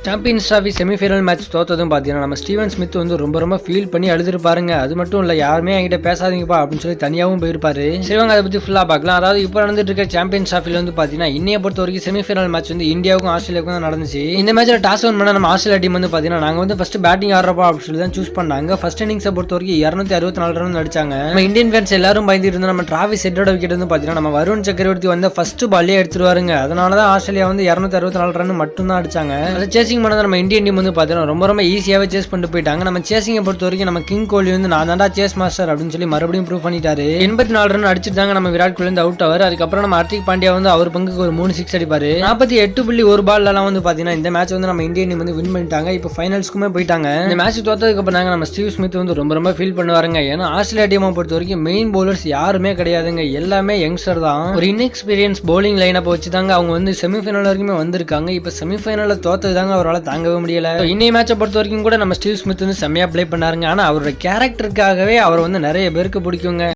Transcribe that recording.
Champions trophy semi-final match தோத்ததும் பார்த்தீங்கன்னா நம்ம Steven Smith வந்து ரொம்ப ஃபீல் பண்ணி அழுதுருப்பாருங்க. அது மட்டும் இல்லை, யாருமே என்கிட்ட பேசாதீங்கப்பா அப்படின்னு சொல்லி தனியாகவும் போயிருப்பாரு. சரிவாங்க, அதை பற்றி ஃபுல்லாக பார்க்கலாம். அதாவது இப்போ நடந்துட்டு இருக்க சாம்பியன்ஸ் டிராஃபியில் வந்து பார்த்தீங்கன்னா இன்னைய பொறுத்த வரைக்கும் செமிஃபைனல் மேட்ச் வந்து இந்தியாவுக்கும் ஆஸ்திரேலியாவுக்கும் தான் நடந்துச்சு. இந்த மேட்ச்சில் டாஸ் ஒன் பண்ண நம்ம ஆஸ்திரேலியா டீம் வந்து பார்த்தீங்கன்னா நாங்கள் வந்து ஃபர்ஸ்ட் பேட்டிங் ஆடுறப்பா அப்படின்னு சொல்லி தான் சூஸ் பண்ணாங்க. ஃபர்ஸ்ட் இன்னிங்ஸை பொறுத்த வரைக்கும் 264 ரன் அடிச்சாங்க. நம்ம இந்தியன் ஃபேன்ஸ் எல்லாரும் பயந்துட்டு இருந்தோம். நம்ம டிராவிஸ் ஹெட்டோட விக்கெட் வந்து பார்த்தீங்கன்னா நம்ம வருண் சக்கரவர்த்தி வந்து ஃபர்ஸ்ட் பால்லே எடுத்துருவாருங்க. அதனால தான் ஆஸ்திரேலியா வந்து 264 ரன் மட்டும் தான் அடிச்சாங்க. அதை சேசிங் பண்ணது நம்ம இந்தியன் டீம் வந்து பார்த்தீங்கன்னா ரொம்ப ஈஸியாகவே சேஸ் பண்ணிட்டு போயிட்டாங்க. நம்ம சேசிங்கை பொறுத்த வரைக்கும் நம்ம கிங் கோலி வந்து நான் தான்டா சேஸ் மாஸ்டர் அப்படின்னு சொல்லி மறுபடியும் ப்ரூவ் பண்ணிட்டாரு. 84 ரன் அடிச்சிட்டாங்க. நம்ம விராட் கோலி வந்து அவுட் ஆவார். அதுக்கப்புறம் நம்ம ஹர்திக் பாண்டியா வந்து அவர் பங்குக்கு ஒரு 3 6 அடிப்பாரு. 48.1 பால்லாம் வந்து பார்த்தீங்கன்னா இந்த மேட்ச் வந்து நம்ம இந்தியன் டீம் வந்து வின் பண்ணிட்டாங்க. இப்போ ஃபைனல்ஸ்க்குமே போயிட்டாங்க. இந்த மேட்ச் தோத்ததுக்கு அப்புறம் நம்ம ஸ்டீவ் ஸ்மித் வந்து ரொம்ப ஃபீல் பண்ணுவாருங்க. ஏன்னா ஆஸ்திரேலியா டீமை பொறுத்த வரைக்கும் மெயின் பவுலர்ஸ் யாருமே கிடையாதுங்க. எல்லாமே யங்ஸ்டர் தான். ஒரு இன்எக்ஸ்பீரியன்ஸ் பவுலிங் லைனப் வச்சு தாங்க அவங்க வந்து செமிஃபைனல் வரைக்குமே வந்திருக்காங்க. இப்போ செமிஃபைனல்ல தோத்தது தாங்க அவரால் தாங்கவே முடியல. இன்னைய மேட்சை பொறுத்த வரைக்கும் கூட நம்ம ஸ்டீவ் ஸ்மித் வந்து செம்மையா ப்ளே பண்ணாருங்க. ஆனா அவரோட கேரக்டருக்காகவே அவர் வந்து நிறைய பேருக்கு பிடிக்குங்க.